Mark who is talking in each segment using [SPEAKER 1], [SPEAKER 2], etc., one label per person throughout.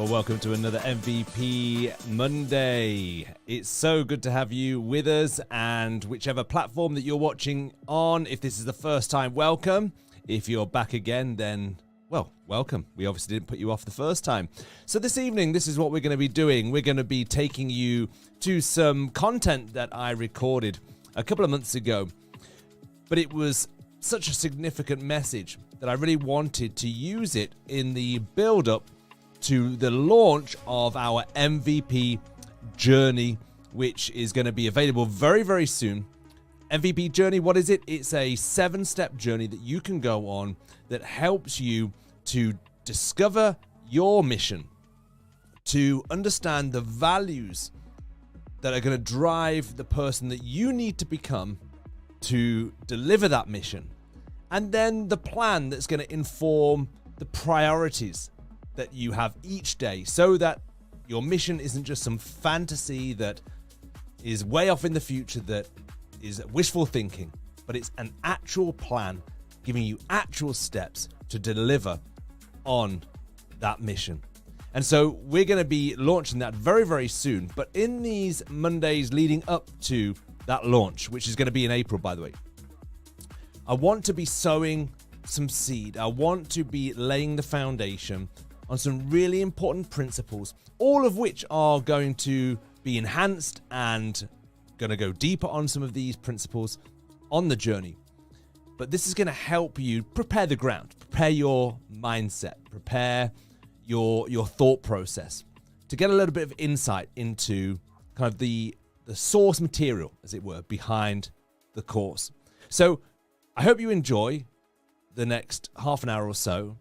[SPEAKER 1] Well, welcome to another MVP Monday. It's so good to have you with us, and whichever platform that you're watching on, if this is the first time, welcome. If you're back again, then, well, welcome. We obviously didn't put you off the first time. So this evening, this is what we're going to be doing. We're going to be taking you to some content that I recorded a couple of months ago, but it was such a significant message that I really wanted to use it in the build-up to the launch of our MVP journey, which is going to be available very, very soon. MVP journey, what is it? It's a 7-step journey that you can go on that helps you to discover your mission, to understand the values that are going to drive the person that you need to become to deliver that mission, and then the plan that's going to inform the priorities that you have each day, so that your mission isn't just some fantasy that is way off in the future, that is wishful thinking, but it's an actual plan giving you actual steps to deliver on that mission. And so we're going to be launching that very, very soon. But in these Mondays leading up to that launch, which is going to be in April, by the way, I want to be sowing some seed. I want to be laying the foundation on some really important principles, all of which are going to be enhanced and going to go deeper on some of these principles on the journey. But this is going to help you prepare the ground, prepare your mindset, prepare your thought process to get a little bit of insight into kind of the source material, as it were, behind the course. So I hope you enjoy the next half an hour or so.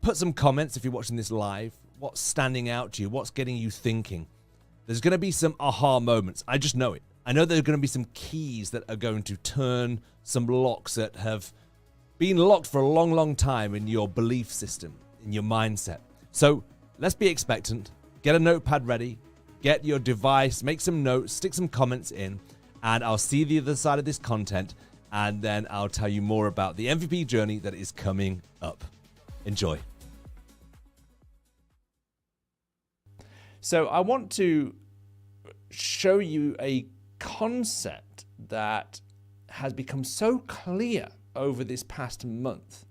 [SPEAKER 1] Put some comments if you're watching this live. What's standing out to you? What's getting you thinking? There's going to be some aha moments. I just know it. I know there are going to be some keys that are going to turn some locks that have been locked for a long, long time in your belief system, in your mindset. So let's be expectant. Get a notepad ready. Get your device. Make some notes. Stick some comments in. And I'll see the other side of this content. And then I'll tell you more about the MVP journey that is coming up. Enjoy. So I want to show you a concept that has become so clear over this past month.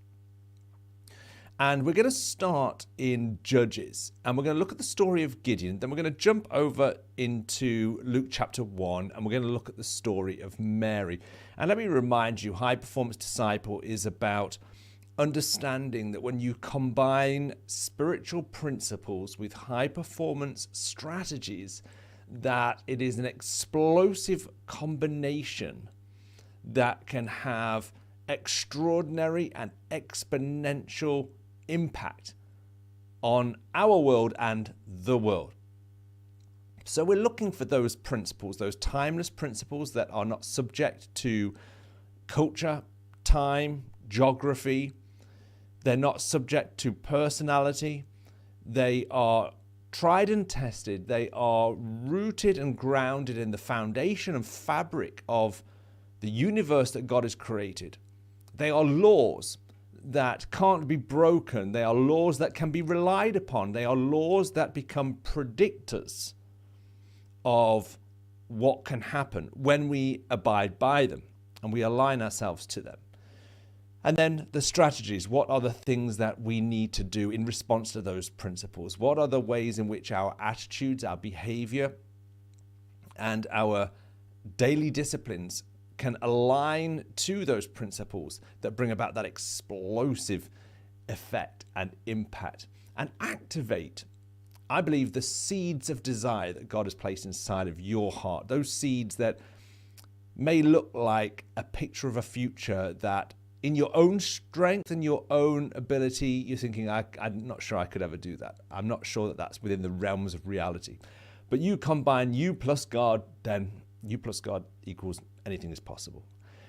[SPEAKER 1] And we're going to start in Judges, and we're going to look at the story of Gideon. Then we're going to jump over into Luke chapter 1, and we're going to look at the story of Mary. And let me remind you, High Performance Disciple is about understanding that when you combine spiritual principles with high performance strategies, that it is an explosive combination that can have extraordinary and exponential impact on our world and the world. So we're looking for those principles, those timeless principles that are not subject to culture, time, geography. They're not subject to personality. They are tried and tested. They are rooted and grounded in the foundation and fabric of the universe that God has created. They are laws that can't be broken. They are laws that can be relied upon. They are laws that become predictors of what can happen when we abide by them and we align ourselves to them. And then the strategies. What are the things that we need to do in response to those principles? What are the ways in which our attitudes, our behavior, and our daily disciplines can align to those principles that bring about that explosive effect and impact and activate, I believe, the seeds of desire that God has placed inside of your heart. Those seeds that may look like a picture of a future that in your own strength and your own ability, you're thinking, I'm not sure I could ever do that. I'm not sure that that's within the realms of reality. But you combine you plus God, then you plus God equals anything is possible.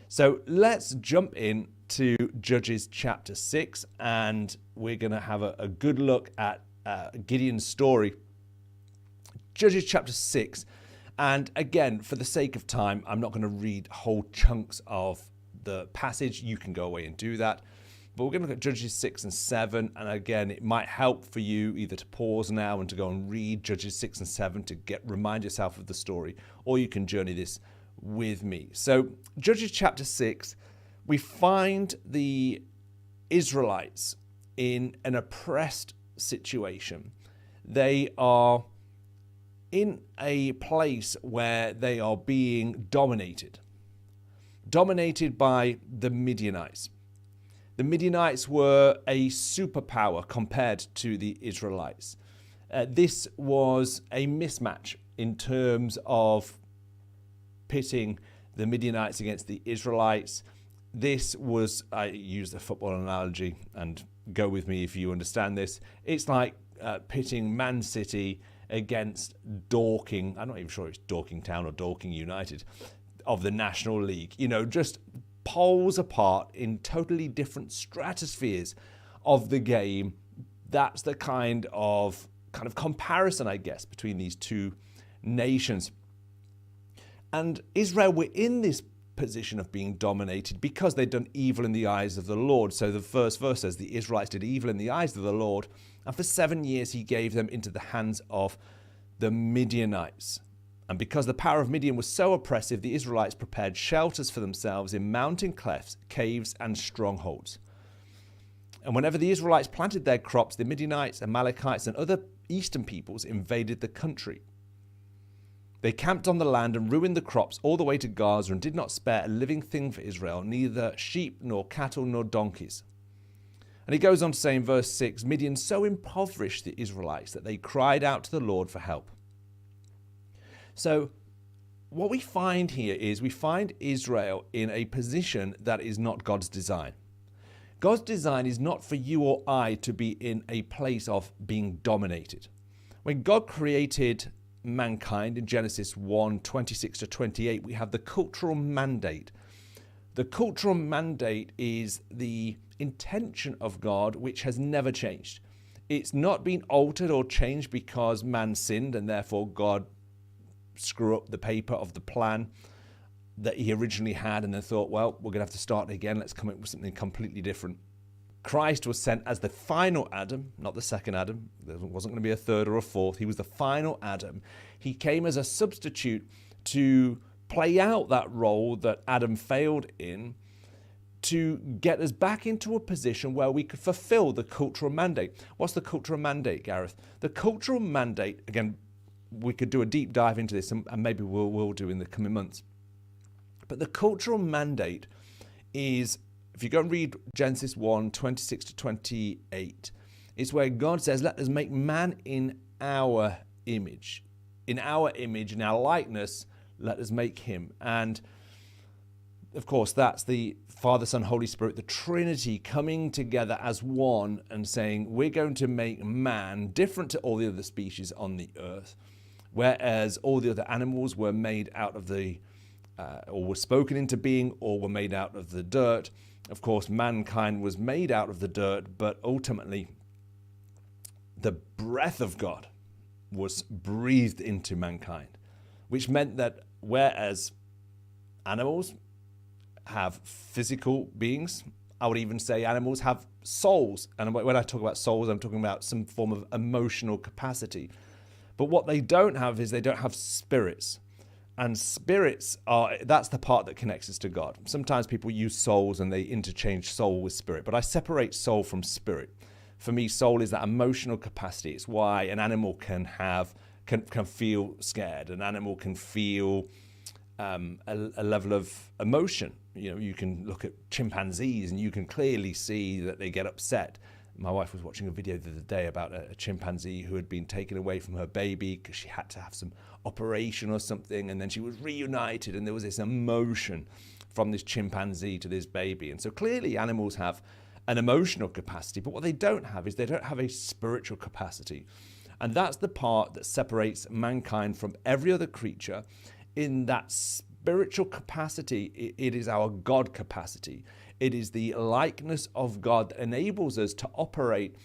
[SPEAKER 1] So let's jump in to Judges chapter 6, and we're going to have a good look at Gideon's story. Judges chapter 6. And again, for the sake of time, I'm not going to read whole chunks of the passage. You can go away and do that. But we're going to look at Judges 6 and 7. And again, it might help for you either to pause now and to go and read Judges 6 and 7 to remind yourself of the story, or you can journey this with me. So Judges chapter 6, we find the Israelites in an oppressed situation. They are in a place where they are being dominated by the Midianites. The Midianites were a superpower compared to the Israelites. This was a mismatch in terms of pitting the Midianites against the Israelites. This was, I use the football analogy, and go with me if you understand this. It's like pitting Man City against Dorking. I'm not even sure it's Dorking Town or Dorking United of the National League. You know, just poles apart in totally different stratospheres of the game. That's the kind of comparison, I guess, between these two nations. And Israel were in this position of being dominated because they'd done evil in the eyes of the Lord. So the first verse says the Israelites did evil in the eyes of the Lord, and for 7 years he gave them into the hands of the Midianites. And because the power of Midian was so oppressive, the Israelites prepared shelters for themselves in mountain clefts, caves, and strongholds. And whenever the Israelites planted their crops, the Midianites, Amalekites, and other eastern peoples invaded the country. They camped on the land and ruined the crops all the way to Gaza and did not spare a living thing for Israel, neither sheep nor cattle nor donkeys. And he goes on to say in verse 6, Midian so impoverished the Israelites that they cried out to the Lord for help. So what we find here is we find Israel in a position that is not God's design. God's design is not for you or I to be in a place of being dominated. When God created mankind in Genesis 1:26-28, we have the cultural mandate. The cultural mandate is the intention of God, which has never changed. It's not been altered or changed because man sinned and therefore God screw up the paper of the plan that he originally had and then thought, well, we're going to have to start again. Let's come up with something completely different. Christ was sent as the final Adam, not the second Adam. There wasn't going to be a third or a fourth. He was the final Adam. He came as a substitute to play out that role that Adam failed in, to get us back into a position where we could fulfill the cultural mandate. What's the cultural mandate, Gareth? The cultural mandate, again, we could do a deep dive into this, and maybe we'll do in the coming months. But the cultural mandate is, if you go and read Genesis 1:26-28, it's where God says, let us make man in our image. In our image, in our likeness, let us make him. And of course, that's the Father, Son, Holy Spirit, the Trinity coming together as one and saying, we're going to make man different to all the other species on the earth. Whereas all the other animals were made out of or were spoken into being, or were made out of the dirt. Of course, mankind was made out of the dirt, but ultimately the breath of God was breathed into mankind, which meant that whereas animals have physical beings, I would even say animals have souls. And when I talk about souls, I'm talking about some form of emotional capacity. But what they don't have is they don't have spirits. And spirits that's the part that connects us to God. Sometimes people use souls and they interchange soul with spirit, but I separate soul from spirit. For me, soul is that emotional capacity. It's why an animal can feel scared. An animal can feel a level of emotion. You know, you can look at chimpanzees and you can clearly see that they get upset. My wife was watching a video the other day about a chimpanzee who had been taken away from her baby because she had to have some operation or something, and then she was reunited, and there was this emotion from this chimpanzee to this baby. And so clearly animals have an emotional capacity, but what they don't have is they don't have a spiritual capacity. And that's the part that separates mankind from every other creature. In that spiritual capacity, it is our God capacity. It is the likeness of God that enables us to operate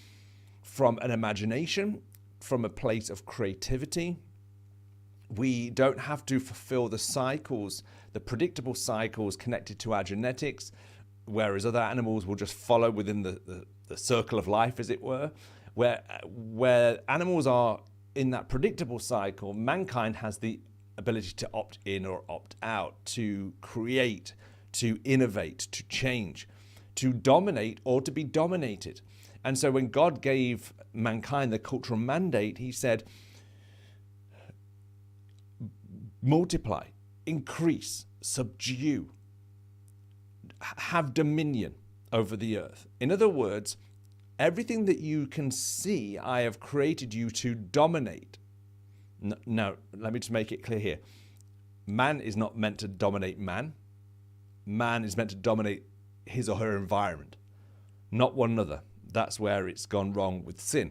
[SPEAKER 1] from an imagination, from a place of creativity. We don't have to fulfill the cycles, the predictable cycles connected to our genetics. whereas other animals will just follow within the circle of life, as it were. Where animals are in that predictable cycle, mankind has the ability to opt in or opt out, to create, to innovate, to change, to dominate or to be dominated. And so when God gave mankind the cultural mandate, he said, multiply, increase, subdue, have dominion over the earth. In other words, everything that you can see, I have created you to dominate. Now, let me just make it clear here. Man is not meant to dominate man. Man is meant to dominate his or her environment, not one another. That's where it's gone wrong with sin.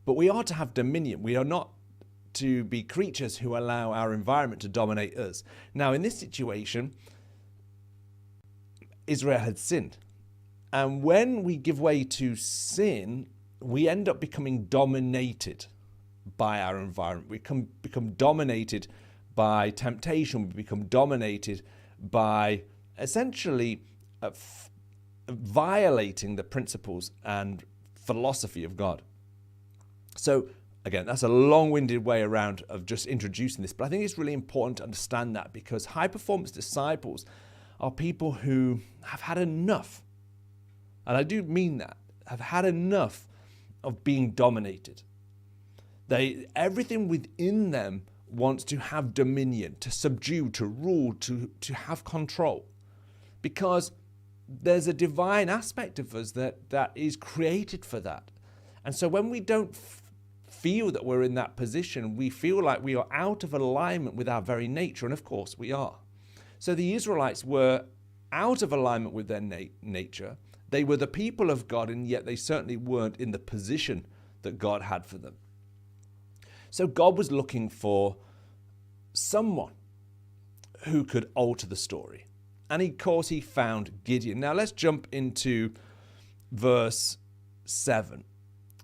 [SPEAKER 1] But we are to have dominion. We are not to be creatures who allow our environment to dominate us. Now, in this situation, Israel had sinned. And when we give way to sin, we end up becoming dominated by our environment. We become dominated by temptation. We become dominated by essentially violating the principles and philosophy of God. So again, that's a long-winded way around of just introducing this, but I think it's really important to understand that, because high-performance disciples are people who have had enough, and I do mean that, have had enough of being dominated. Everything within them wants to have dominion, to subdue, to rule, to have control, because there's a divine aspect of us that is created for that. And so when we don't feel that we're in that position, we feel like we are out of alignment with our very nature, and of course we are. So the Israelites were out of alignment with their nature. They were the people of God, and yet they certainly weren't in the position that God had for them. So God was looking for someone who could alter the story. And of course he found Gideon. Now let's jump into verse 7.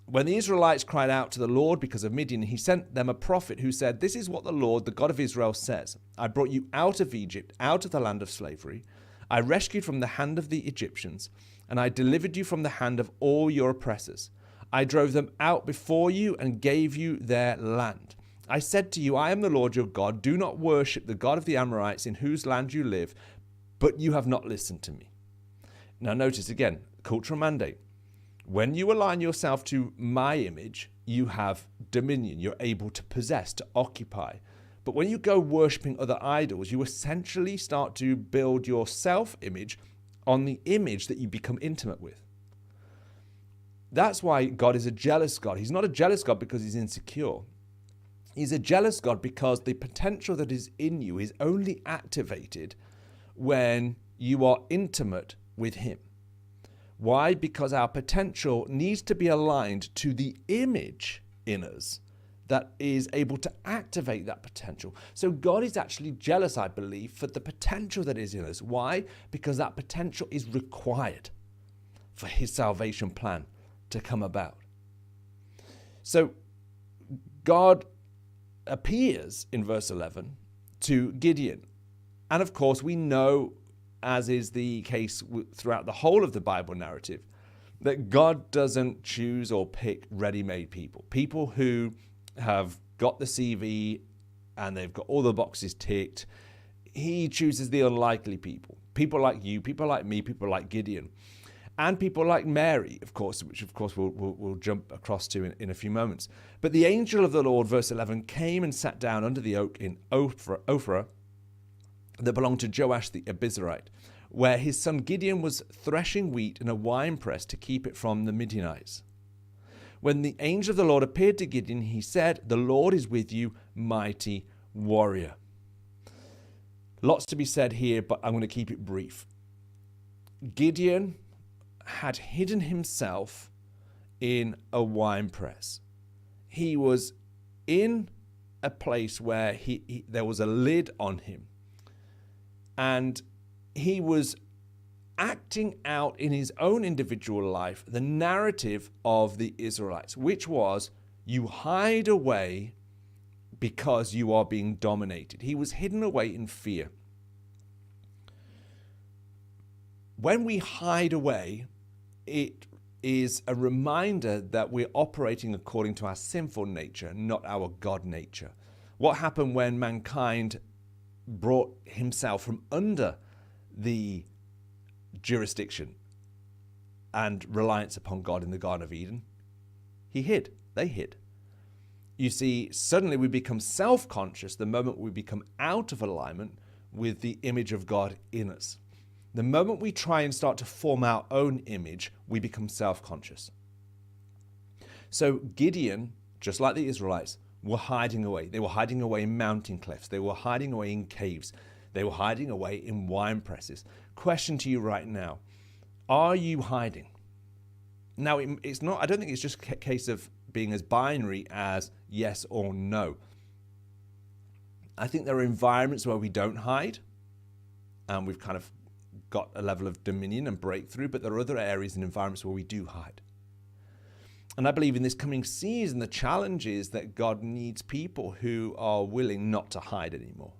[SPEAKER 1] When the Israelites cried out to the Lord because of Midian, he sent them a prophet who said, "This is what the Lord, the God of Israel, says. I brought you out of Egypt, out of the land of slavery. I rescued from the hand of the Egyptians, and I delivered you from the hand of all your oppressors. I drove them out before you and gave you their land. I said to you, I am the Lord your God. Do not worship the God of the Amorites in whose land you live, but you have not listened to me." Now notice again, cultural mandate. When you align yourself to my image, you have dominion. You're able to possess, to occupy. But when you go worshipping other idols, you essentially start to build your self-image on the image that you become intimate with. That's why God is a jealous God. He's not a jealous God because he's insecure. He's a jealous God because the potential that is in you is only activated when you are intimate with him. Why? Because our potential needs to be aligned to the image in us that is able to activate that potential. So God is actually jealous, I believe, for the potential that is in us. Why? Because that potential is required for his salvation plan to come about. So God appears in verse 11 to Gideon. And of course, we know, as is the case throughout the whole of the Bible narrative, that God doesn't choose or pick ready-made people. People who have got the CV and they've got all the boxes ticked. He chooses the unlikely people. People like you, people like me, people like Gideon. And people like Mary, of course, which of course we'll jump across to in a few moments. But the angel of the Lord, verse 11, came and sat down under the oak in Ophrah that belonged to Joash the Abiezrite, where his son Gideon was threshing wheat in a winepress to keep it from the Midianites. When the angel of the Lord appeared to Gideon, he said, "The Lord is with you, mighty warrior." Lots to be said here, but I'm going to keep it brief. Gideon had hidden himself in a winepress. He was in a place where there was a lid on him. And he was acting out in his own individual life the narrative of the Israelites, which was, you hide away because you are being dominated. He was hidden away in fear. when we hide away, it is a reminder that we're operating according to our sinful nature, not our God nature. What happened when mankind brought himself from under the jurisdiction and reliance upon God in the Garden of Eden? He hid. They hid. You see, suddenly we become self-conscious the moment we become out of alignment with the image of God in us. The moment we try and start to form our own image, we become self-conscious. So Gideon, just like the Israelites, were hiding away. They were hiding away in mountain cliffs. They were hiding away in caves. They were hiding away in wine presses. Question to you right now, are you hiding? Now, it's not. I don't think it's just a case of being as binary as yes or no. I think there are environments where we don't hide, and we've kind of got a level of dominion and breakthrough, but there are other areas and environments where we do hide. And I believe in this coming season, the challenge is that God needs people who are willing not to hide anymore.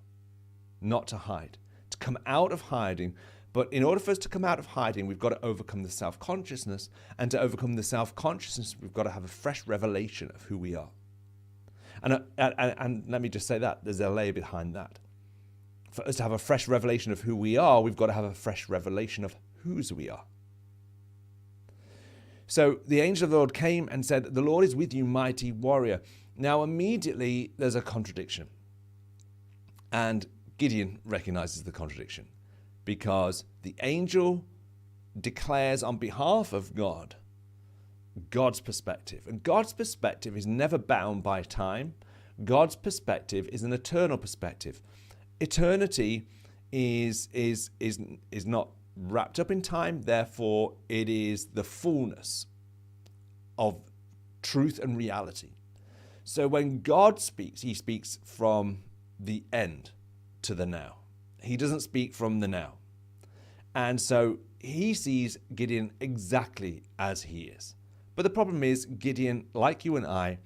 [SPEAKER 1] Not to hide. To come out of hiding. But in order for us to come out of hiding, we've got to overcome the self-consciousness. And to overcome the self-consciousness, we've got to have a fresh revelation of who we are. And let me just say that, there's a layer behind that. For us to have a fresh revelation of who we are, we've got to have a fresh revelation of whose we are. So the angel of the Lord came and said, "The Lord is with you, mighty warrior." Now immediately there's a contradiction. And Gideon recognizes the contradiction because the angel declares on behalf of God, God's perspective. And God's perspective is never bound by time. God's perspective is an eternal perspective. Eternity is not wrapped up in time, therefore it is the fullness of truth and reality. So when God speaks, he speaks from the end to the now. He doesn't speak from the now. And so he sees Gideon exactly as he is. But the problem is Gideon, like you and I,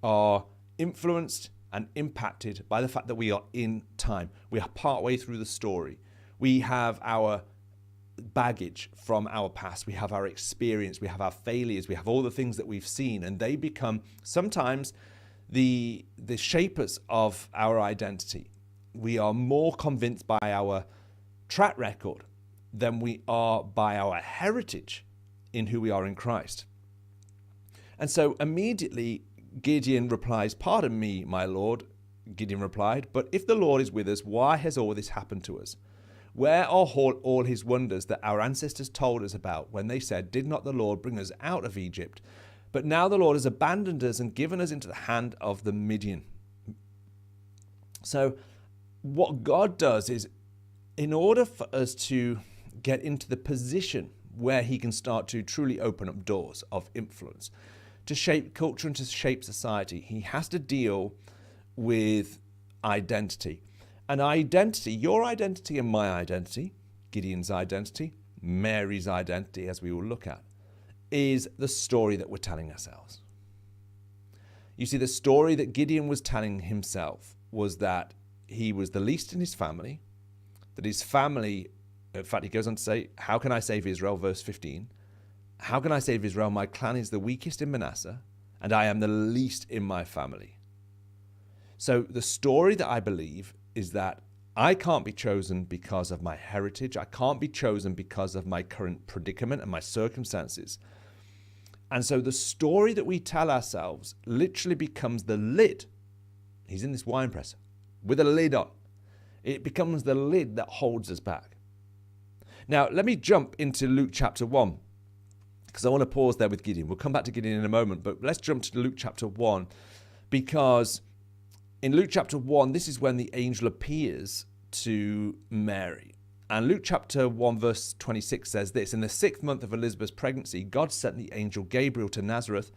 [SPEAKER 1] are influenced and impacted by the fact that we are in time. We are partway through the story. We have our baggage from our past. We have our experience. We have our failures. We have all the things that we've seen, and they become sometimes the shapers of our identity. We are more convinced by our track record than we are by our heritage in who we are in Christ. And so immediately Gideon replies, "Pardon me, my Lord," Gideon replied, "but if the Lord is with us, why has all this happened to us? Where are all his wonders that our ancestors told us about when they said, 'Did not the Lord bring us out of Egypt?' But now the Lord has abandoned us and given us into the hand of the Midian." So what God does is, in order for us to get into the position where he can start to truly open up doors of influence, to shape culture and to shape society, he has to deal with identity. And identity, your identity and my identity, Gideon's identity, Mary's identity, as we will look at, is the story that we're telling ourselves. You see, the story that Gideon was telling himself was that he was the least in his family, that his family, in fact, he goes on to say, "How can I save Israel?" Verse 15. "How can I save Israel? My clan is the weakest in Manasseh, and I am the least in my family." So the story that I believe is that I can't be chosen because of my heritage. I can't be chosen because of my current predicament and my circumstances. And so the story that we tell ourselves literally becomes the lid. He's in this wine press with a lid on. It becomes the lid that holds us back. Now, let me jump into Luke chapter 1. Because I want to pause there with Gideon. We'll come back to Gideon in a moment, but let's jump to Luke chapter 1, because in Luke chapter 1, this is when the angel appears to Mary. And Luke chapter 1, verse 26 says this: "In the 6th month of Elizabeth's pregnancy, God sent the angel Gabriel to Nazareth,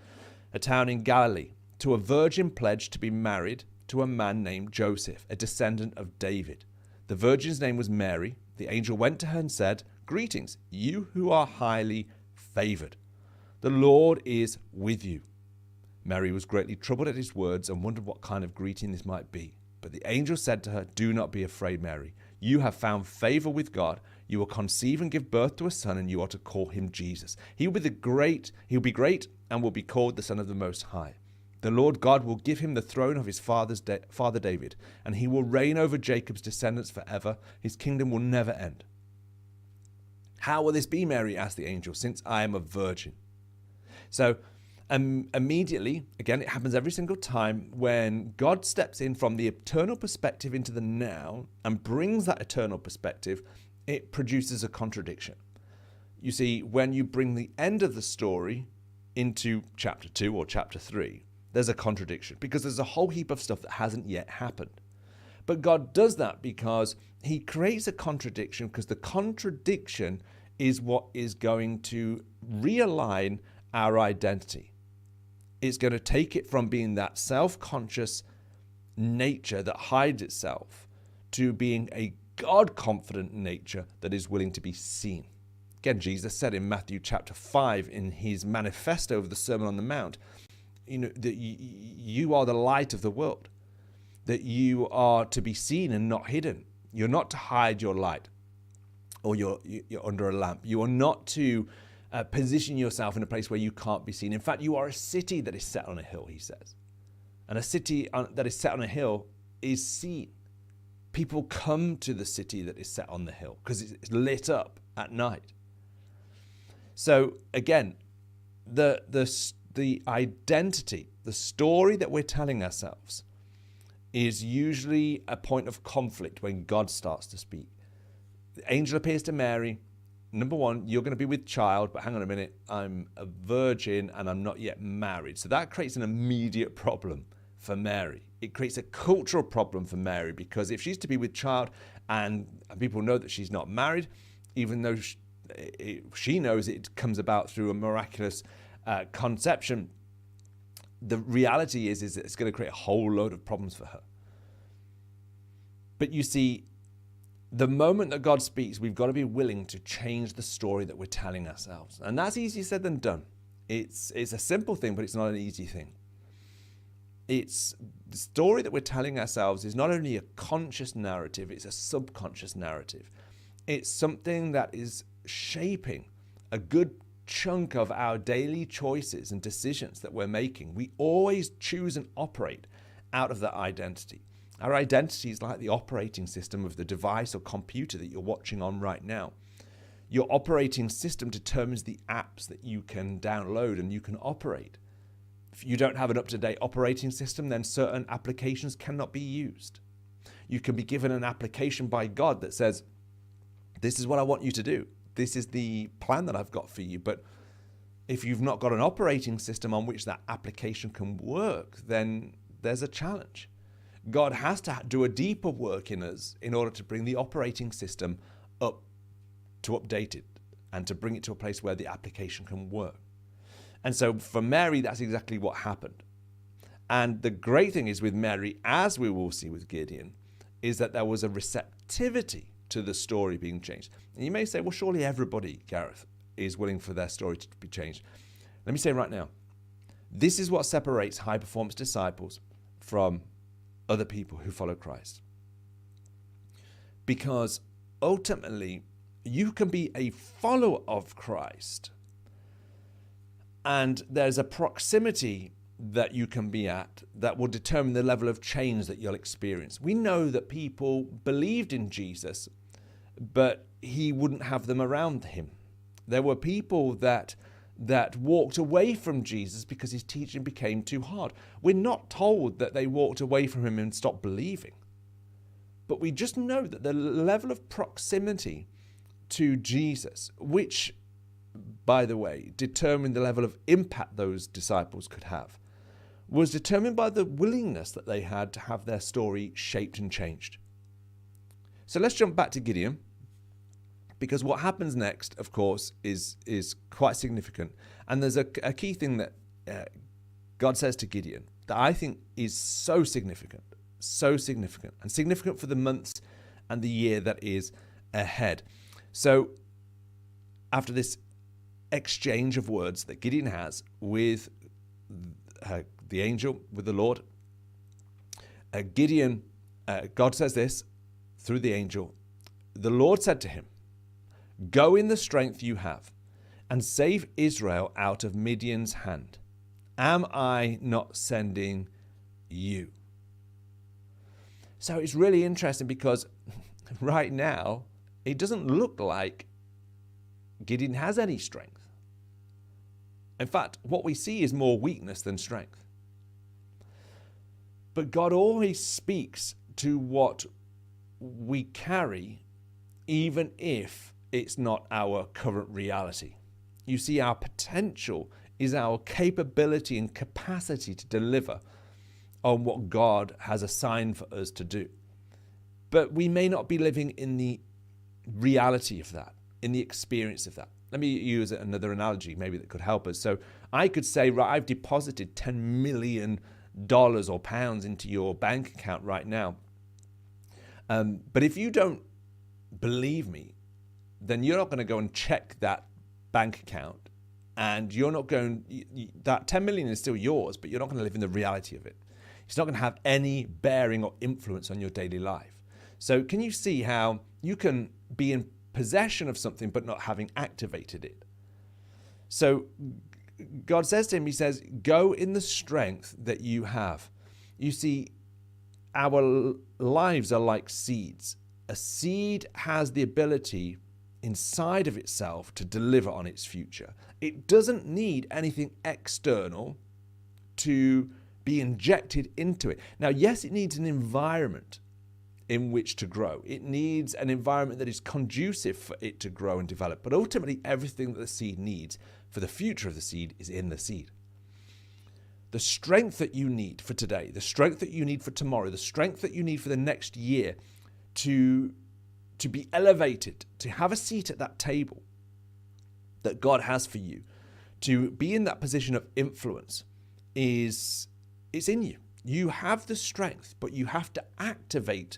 [SPEAKER 1] a town in Galilee, to a virgin pledged to be married to a man named Joseph, a descendant of David. The virgin's name was Mary. The angel went to her and said, 'Greetings, you who are highly favored. The Lord is with you.' Mary was greatly troubled at his words and wondered what kind of greeting this might be. But the angel said to her, 'Do not be afraid, Mary. You have found favor with God. You will conceive and give birth to a son, and you are to call him Jesus. He will be great and will be called the Son of the Most High. The Lord God will give him the throne of his father David, and he will reign over Jacob's descendants forever. His kingdom will never end. How will this be, Mary? Asked the angel, since I am a virgin. So immediately, again, it happens every single time when God steps in from the eternal perspective into the now and brings that eternal perspective, it produces a contradiction. You see, when you bring the end of the story into chapter 2 or chapter 3, there's a contradiction because there's a whole heap of stuff that hasn't yet happened. But God does that because he creates a contradiction, because the contradiction is what is going to realign our identity. It's going to take it from being that self-conscious nature that hides itself to being a God-confident nature that is willing to be seen. Again, Jesus said in Matthew chapter 5 in his manifesto of the Sermon on the Mount, that you are the light of the world, that you are to be seen and not hidden. You're not to hide your light or you're under a lamp. You are not to position yourself in a place where you can't be seen. In fact, you are a city that is set on a hill, he says. And a city that is set on a hill is seen. People come to the city that is set on the hill because it's lit up at night. So again, the identity, the story that we're telling ourselves is usually a point of conflict when God starts to speak. The angel appears to Mary. Number one, you're going to be with child, but hang on a minute, I'm a virgin and I'm not yet married. So that creates an immediate problem for Mary. It creates a cultural problem for Mary, because if she's to be with child and people know that she's not married, even though she knows it comes about through a miraculous conception, the reality is that it's going to create a whole load of problems for her. But you see, the moment that God speaks, we've got to be willing to change the story that we're telling ourselves. And that's easier said than done. It's a simple thing, but it's not an easy thing. It's the story that we're telling ourselves is not only a conscious narrative, it's a subconscious narrative. It's something that is shaping a good chunk of our daily choices and decisions that we're making. We always choose and operate out of that identity. Our identity is like the operating system of the device or computer that you're watching on right now. Your operating system determines the apps that you can download and you can operate. If you don't have an up-to-date operating system, then certain applications cannot be used. You can be given an application by God that says, this is what I want you to do. This is the plan that I've got for you. But if you've not got an operating system on which that application can work, then there's a challenge. God has to do a deeper work in us in order to bring the operating system up to update it and to bring it to a place where the application can work. And so for Mary, that's exactly what happened. And the great thing is with Mary, as we will see with Gideon, is that there was a receptivity to the story being changed. And you may say, well, surely everybody, Gareth, is willing for their story to be changed. Let me say right now, this is what separates high-performance disciples from other people who follow Christ. Because ultimately, you can be a follower of Christ, and there's a proximity that you can be at that will determine the level of change that you'll experience. We know that people believed in Jesus, but he wouldn't have them around him. There were people that walked away from Jesus because his teaching became too hard. We're not told that they walked away from him and stopped believing. But we just know that the level of proximity to Jesus, which, by the way, determined the level of impact those disciples could have, was determined by the willingness that they had to have their story shaped and changed. So let's jump back to Gideon, because what happens next, of course, is quite significant. And there's a key thing that God says to Gideon that I think is so significant, and significant for the months and the year that is ahead. So after this exchange of words that Gideon has with the angel, with the Lord, God says this through the angel: the Lord said to him, Go in the strength you have and save Israel out of Midian's hand. Am I not sending you? So it's really interesting because right now it doesn't look like Gideon has any strength. In fact, what we see is more weakness than strength. But God always speaks to what we carry, even if it's not our current reality. You see, our potential is our capability and capacity to deliver on what God has assigned for us to do. But we may not be living in the reality of that, in the experience of that. Let me use another analogy maybe that could help us. So I could say, right, I've deposited $10 million or pounds into your bank account right now. But if you don't believe me, then you're not going to go and check that bank account, and you're not going, that 10 million is still yours, but you're not going to live in the reality of it. It's not going to have any bearing or influence on your daily life. So can you see how you can be in possession of something but not having activated it? So God says to him, he says, go in the strength that you have. You see, our lives are like seeds. A seed has the ability inside of itself to deliver on its future. It doesn't need anything external to be injected into it. Now, yes, it needs an environment in which to grow. It needs an environment that is conducive for it to grow and develop. But ultimately, everything that the seed needs for the future of the seed is in the seed. The strength that you need for today, the strength that you need for tomorrow, the strength that you need for the next year to be elevated, to have a seat at that table that God has for you, to be in that position of influence, it's in you. You have the strength, but you have to activate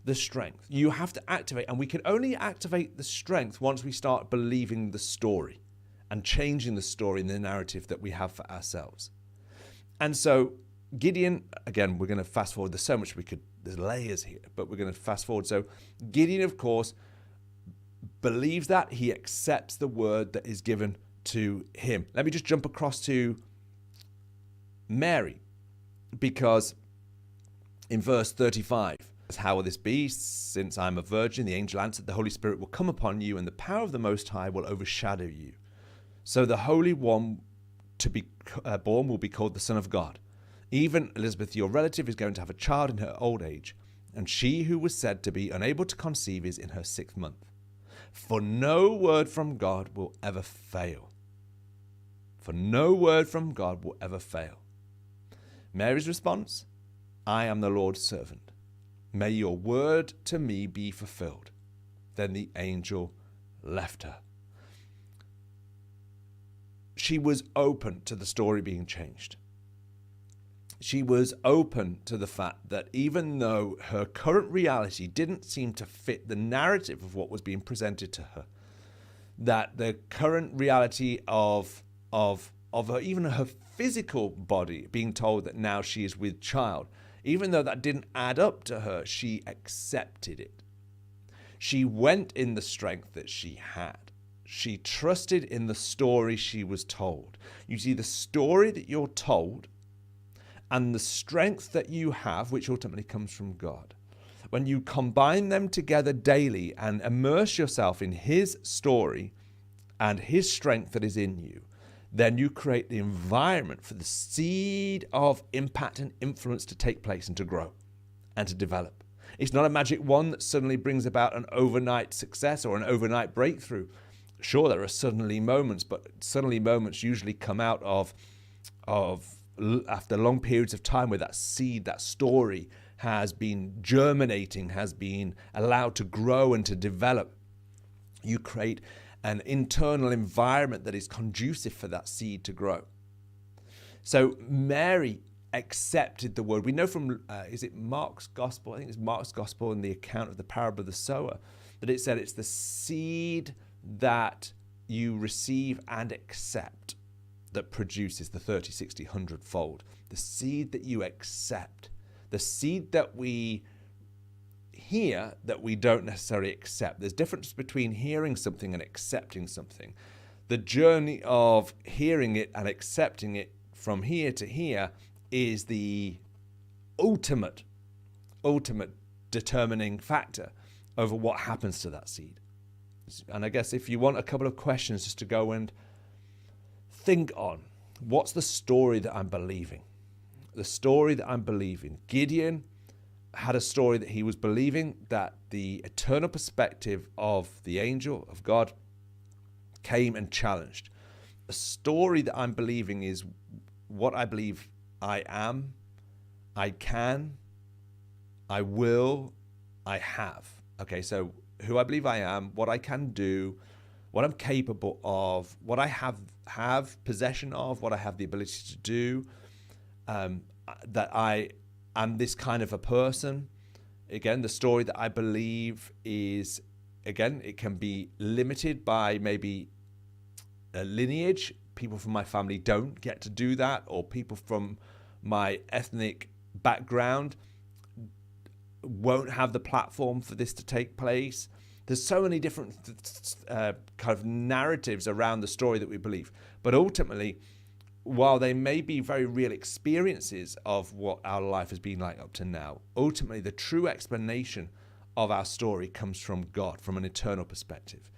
[SPEAKER 1] the strength. You have to activate, and we can only activate the strength once we start believing the story and changing the story and the narrative that we have for ourselves. And so Gideon, again, we're going to fast forward. There's so much there's layers here, but we're going to fast forward. So Gideon, of course, believes that. He accepts the word that is given to him. Let me just jump across to Mary, because in verse 35, how will this be? Since I'm a virgin, the angel answered, the Holy Spirit will come upon you, and the power of the Most High will overshadow you. So the Holy One to be born will be called the Son of God. Even Elizabeth, your relative, is going to have a child in her old age, and she who was said to be unable to conceive is in her 6th month. For no word from God will ever fail. For no word from God will ever fail. Mary's response, I am the Lord's servant. May your word to me be fulfilled. Then the angel left her. She was open to the story being changed. She was open to the fact that even though her current reality didn't seem to fit the narrative of what was being presented to her, that the current reality of her, even her physical body being told that now she is with child, even though that didn't add up to her, she accepted it. She went in the strength that she had. She trusted in the story she was told. You see, the story that you're told and the strength that you have, which ultimately comes from God, when you combine them together daily and immerse yourself in His story and His strength that is in you, then you create the environment for the seed of impact and influence to take place and to grow and to develop. It's not a magic wand that suddenly brings about an overnight success or an overnight breakthrough. Sure, there are suddenly moments, but suddenly moments usually come out of after long periods of time where that seed, that story has been germinating, has been allowed to grow and to develop. You create an internal environment that is conducive for that seed to grow. So Mary accepted the word. We know from, is it Mark's gospel? I think it's Mark's gospel in the account of the parable of the sower, that it said it's the seed that you receive and accept that produces the 30, 60, 100-fold. The seed that you accept, the seed that we hear that we don't necessarily accept. There's a difference between hearing something and accepting something. The journey of hearing it and accepting it from here to here is the ultimate determining factor over what happens to that seed. And I guess if you want a couple of questions just to go and think on, what's the story that I'm believing? The story that I'm believing. Gideon had a story that he was believing, that the eternal perspective of the angel of God came and challenged. The story that I'm believing is what I believe I am, I can, I will, I have. Okay, so who I believe I am, what I can do, what I'm capable of, what I have possession of, what I have the ability to do, that I am this kind of a person. Again, the story that I believe is, again, it can be limited by maybe a lineage. People from my family don't get to do that, or people from my ethnic background won't have the platform for this to take place. There's so many different kind of narratives around the story that we believe. But ultimately, while they may be very real experiences of what our life has been like up to now, ultimately the true explanation of our story comes from God, from an eternal perspective.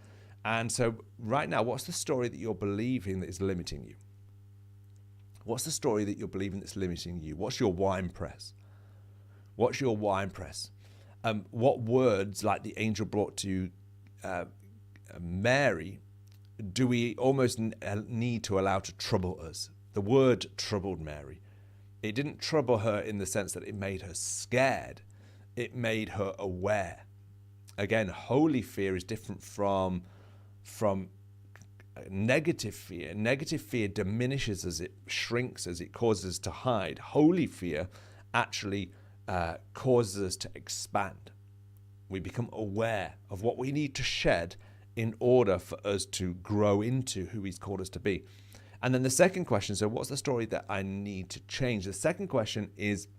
[SPEAKER 1] And so right now, what's the story that you're believing that is limiting you? What's the story that you're believing that's limiting you? What's your wine press? What's your wine press? What words, like the angel brought to Mary, do we almost need to allow to trouble us? The word troubled Mary. It didn't trouble her in the sense that it made her scared. It made her aware. Again, holy fear is different from negative fear. Negative fear diminishes as it shrinks, as it causes us to hide. Holy fear actually causes us to expand. We become aware of what we need to shed in order for us to grow into who he's called us to be. And then the second question, so what's the story that I need to change? The second question is,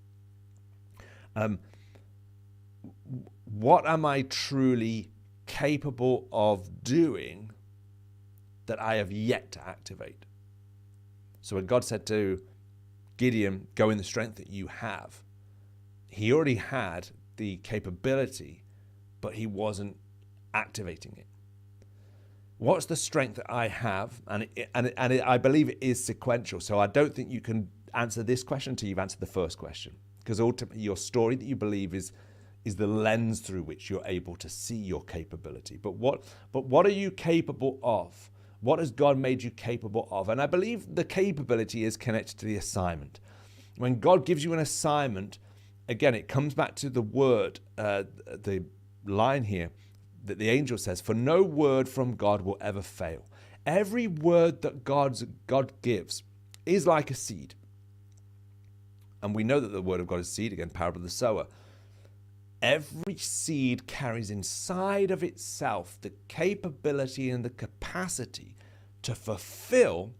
[SPEAKER 1] what am I truly capable of doing that I have yet to activate? So when God said to Gideon, go in the strength that you have, he already had the capability, but he wasn't activating it. What's the strength that I have? And I believe it is sequential. So I don't think you can answer this question until you've answered the first question, because ultimately your story that you believe is the lens through which you're able to see your capability. But what are you capable of? What has God made you capable of? And I believe the capability is connected to the assignment. When God gives you an assignment, again, it comes back to the word, the line here that the angel says, for no word from God will ever fail. Every word that God gives is like a seed. And we know that the word of God is seed, again, parable of the sower. Every seed carries inside of itself the capability and the capacity to fulfill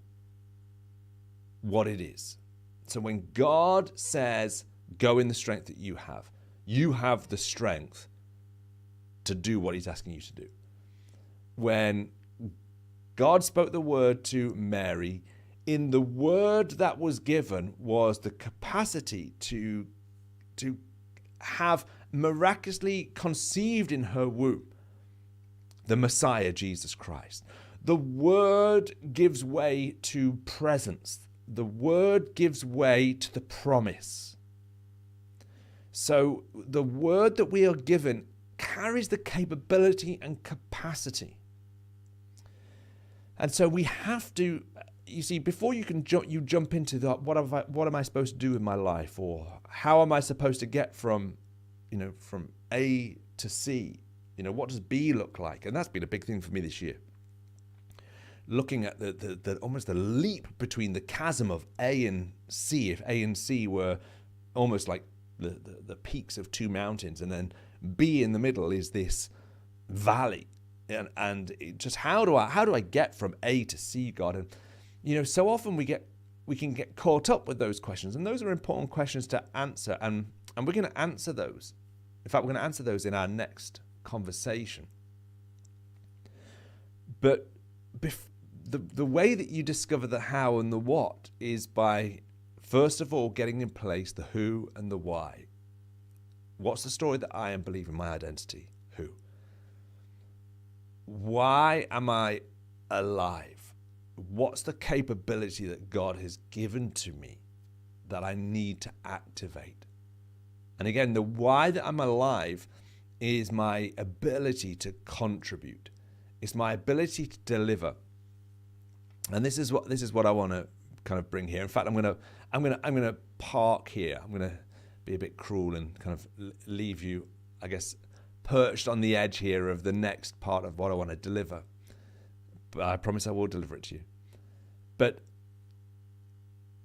[SPEAKER 1] what it is. So when God says, go in the strength that you have the strength to do what he's asking you to do. When God spoke the word to Mary, in the word that was given was the capacity to have miraculously conceived in her womb the Messiah, Jesus Christ. The word gives way to presence. The word gives way to the promise. So the word that we are given carries the capability and capacity. And so we have to, you see, before you can jump into the what am I supposed to do in my life, or how am I supposed to get from A to C? What does B look like? And that's been a big thing for me this year. Looking at the almost the leap between the chasm of A and C. If A and C were almost like the peaks of two mountains, and then B in the middle is this valley, and it just how do I get from A to C, God? And so often we can get caught up with those questions, and those are important questions to answer, and we're going to answer those. In fact, we're going to answer those in our next conversation. But the way that you discover the how and the what is by, first of all, getting in place the who and the why. What's the story that I am believing, my identity? Who? Why am I alive? What's the capability that God has given to me that I need to activate? And again, the why that I'm alive is my ability to contribute. It's my ability to deliver. And this is what I want to kind of bring here. In fact, I'm gonna park here. I'm gonna be a bit cruel and kind of leave you, I guess, perched on the edge here of the next part of what I want to deliver. But I promise I will deliver it to you. But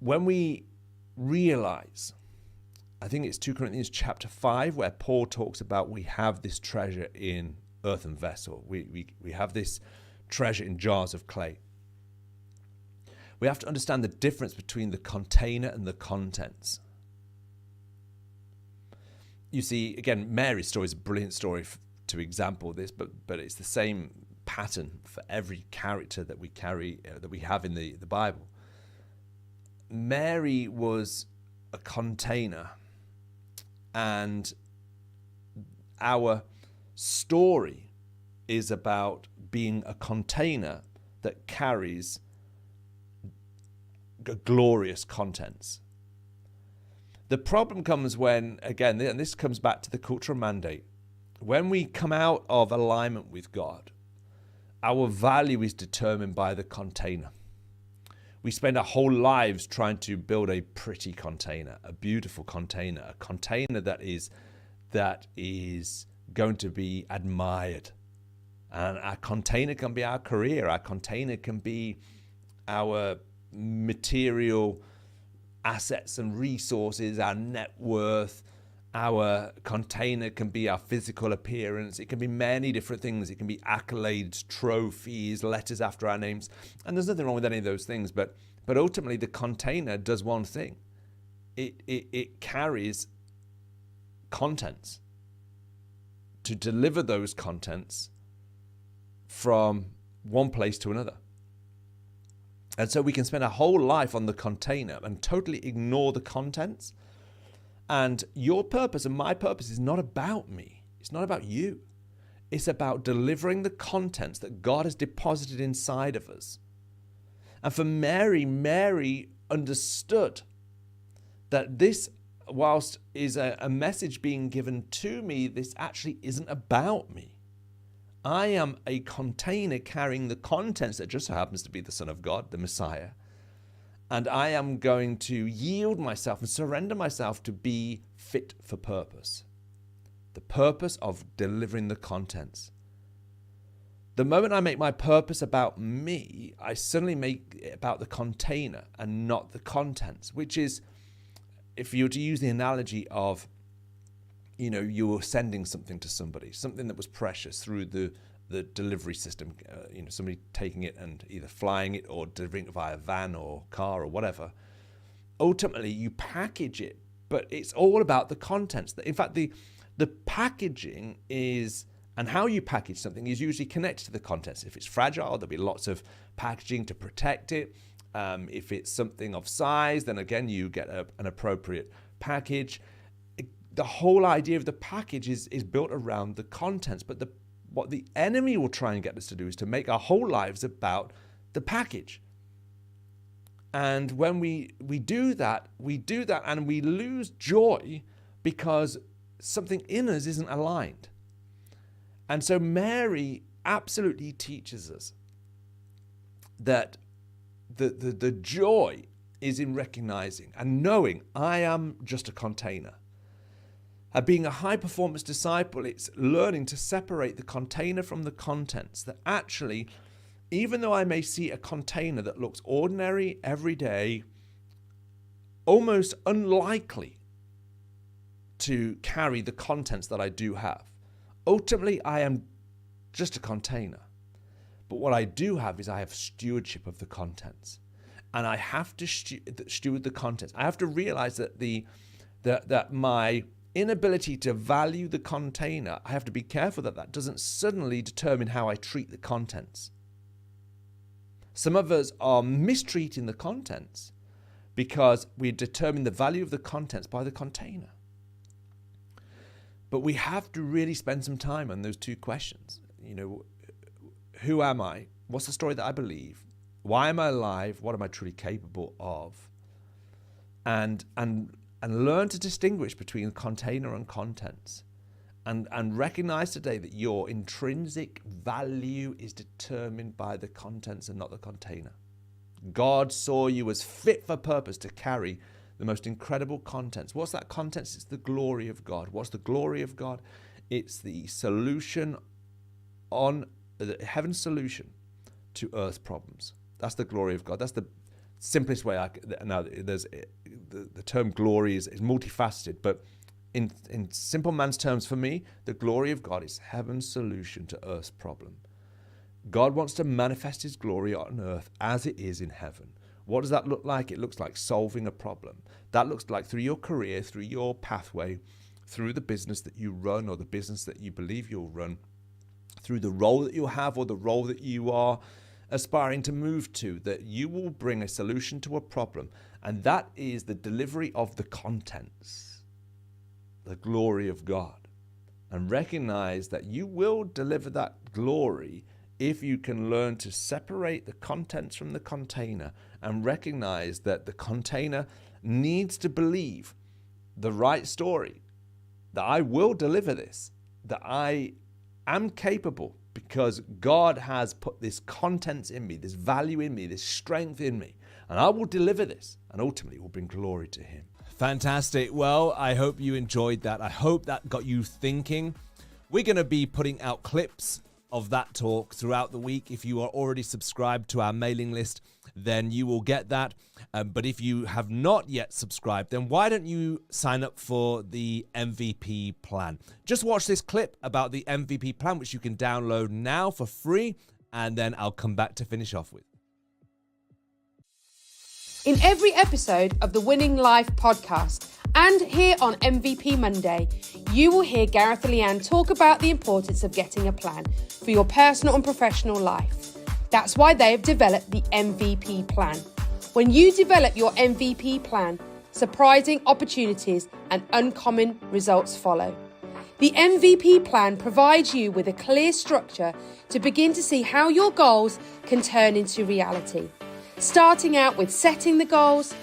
[SPEAKER 1] when we realize, I think it's 2 Corinthians chapter 5, where Paul talks about we have this treasure in earthen vessel. We have this treasure in jars of clay. We have to understand the difference between the container and the contents. You see, again, Mary's story is a brilliant story to example this, but it's the same pattern for every character that we carry, that we have in the Bible. Mary was a container, and our story is about being a container that carries glorious contents. The problem comes when, again, and this comes back to the cultural mandate, when we come out of alignment with God, our value is determined by the container. We spend our whole lives trying to build a pretty container, a beautiful container, a container that is going to be admired. And our container can be our career. Our container can be our material assets and resources, our net worth. Our container can be our physical appearance. It can be many different things. It can be accolades, trophies, letters after our names. And there's nothing wrong with any of those things. But ultimately, the container does one thing. It carries contents to deliver those contents from one place to another. And so we can spend our whole life on the container and totally ignore the contents. And your purpose and my purpose is not about me. It's not about you. It's about delivering the contents that God has deposited inside of us. And for Mary understood that this, whilst is a message being given to me, this actually isn't about me. I am a container carrying the contents that just so happens to be the Son of God, the Messiah. And I am going to yield myself and surrender myself to be fit for purpose. The purpose of delivering the contents. The moment I make my purpose about me, I suddenly make it about the container and not the contents, which is, if you were to use the analogy of, you were sending something to somebody, something that was precious through the delivery system, somebody taking it and either flying it or delivering it via van or car or whatever. Ultimately, you package it, but it's all about the contents. In fact, the packaging is, and how you package something is usually connected to the contents. If it's fragile, there'll be lots of packaging to protect it. If it's something of size, then again, you get an appropriate package. The whole idea of the package is built around the contents, but what the enemy will try and get us to do is to make our whole lives about the package. And when we do that and we lose joy because something in us isn't aligned. And so Mary absolutely teaches us that the joy is in recognizing and knowing I am just a container. Being a high-performance disciple, it's learning to separate the container from the contents. That actually, even though I may see a container that looks ordinary, everyday, almost unlikely to carry the contents that I do have, ultimately I am just a container. But what I do have is I have stewardship of the contents. And I have to steward the contents. I have to realize that that my inability to value the container, I have to be careful that that doesn't suddenly determine how I treat the contents. Some of us are mistreating the contents because we determine the value of the contents by the container. But we have to really spend some time on those two questions. Who am I? What's the story that I believe? Why am I alive? What am I truly capable of? And learn to distinguish between container and contents. And recognize today that your intrinsic value is determined by the contents and not the container. God saw you as fit for purpose to carry the most incredible contents. What's that contents? It's the glory of God. What's the glory of God? It's the solution on heaven's solution to earth's problems. That's the glory of God. That's the simplest way. The term glory is multifaceted, but in simple man's terms, for me, the glory of God is heaven's solution to earth's problem. God wants to manifest his glory on earth as it is in heaven. What does that look like? It looks like solving a problem. That looks like through your career, through your pathway, through the business that you run or the business that you believe you'll run, through the role that you have or the role that you are aspiring to move to, that you will bring a solution to a problem. And that is the delivery of the contents, the glory of God. And recognize that you will deliver that glory if you can learn to separate the contents from the container and recognize that the container needs to believe the right story, that I will deliver this, that I am capable because God has put this contents in me, this value in me, this strength in me, and I will deliver this, and ultimately will bring glory to him. Fantastic. Well, I hope you enjoyed that. I hope that got you thinking. We're going to be putting out clips of that talk throughout the week. If you are already subscribed to our mailing list, then you will get that. But if you have not yet subscribed, then why don't you sign up for the MVP plan? Just watch this clip about the MVP plan, which you can download now for free, and then I'll come back to finish off with.
[SPEAKER 2] In every episode of the Winning Life podcast and here on MVP Monday, you will hear Gareth and Leanne talk about the importance of getting a plan for your personal and professional life. That's why they have developed the MVP plan. When you develop your MVP plan, surprising opportunities and uncommon results follow. The MVP plan provides you with a clear structure to begin to see how your goals can turn into reality. Starting out with setting the goals,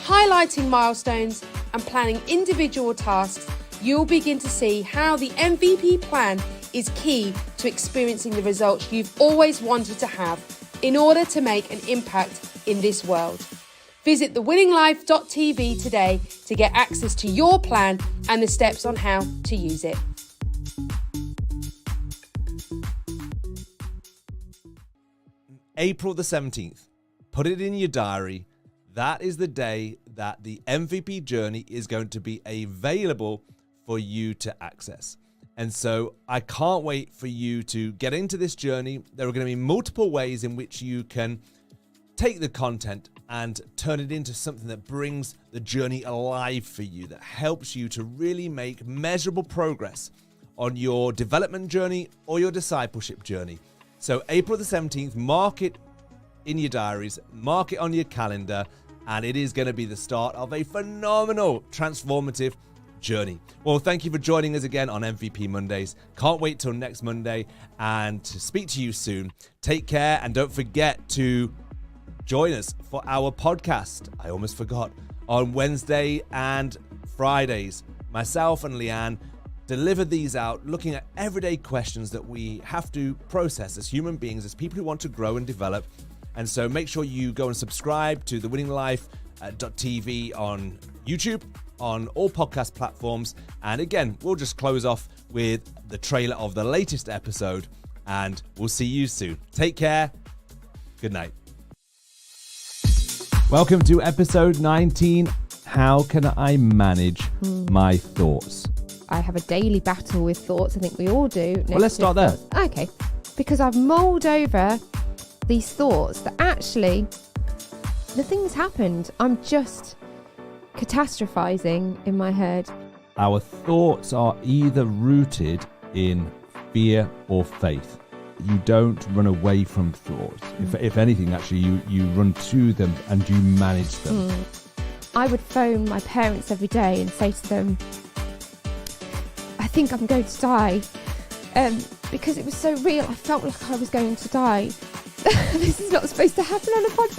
[SPEAKER 2] highlighting milestones, and planning individual tasks, you'll begin to see how the MVP plan is key to experiencing the results you've always wanted to have in order to make an impact in this world. Visit thewinninglife.tv today to get access to your plan and the steps on how to use it.
[SPEAKER 1] April the 17th. Put it in your diary. That is the day that the MVP journey is going to be available for you to access. And so I can't wait for you to get into this journey. There are going to be multiple ways in which you can take the content and turn it into something that brings the journey alive for you, that helps you to really make measurable progress on your development journey or your discipleship journey. So April the 17th, mark it in your diaries, mark it on your calendar, and it is going to be the start of a phenomenal, transformative journey. Well, thank you for joining us again on MVP Mondays. Can't wait till next Monday and to speak to you soon. Take care, and don't forget to join us for our podcast. I almost forgot. On Wednesday and Fridays, myself and Leanne deliver these out, looking at everyday questions that we have to process as human beings, as people who want to grow and develop. And so make sure you go and subscribe to the Winning Life.tv on YouTube, on all podcast platforms. And again, we'll just close off with the trailer of the latest episode, and we'll see you soon. Take care. Good night. Welcome to episode 19. How can I manage my thoughts?
[SPEAKER 3] I have a daily battle with thoughts. I think we all do.
[SPEAKER 1] Well, let's start there.
[SPEAKER 3] Okay. Because I've mulled over these thoughts that actually nothing's happened. I'm just catastrophizing in my head.
[SPEAKER 1] Our thoughts are either rooted in fear or faith. You don't run away from thoughts. If anything, actually, you run to them and you manage them.
[SPEAKER 3] I would phone my parents every day and say to them, I think I'm going to die. Because it was so real. I felt like I was going to die. This is not supposed to happen on a podcast.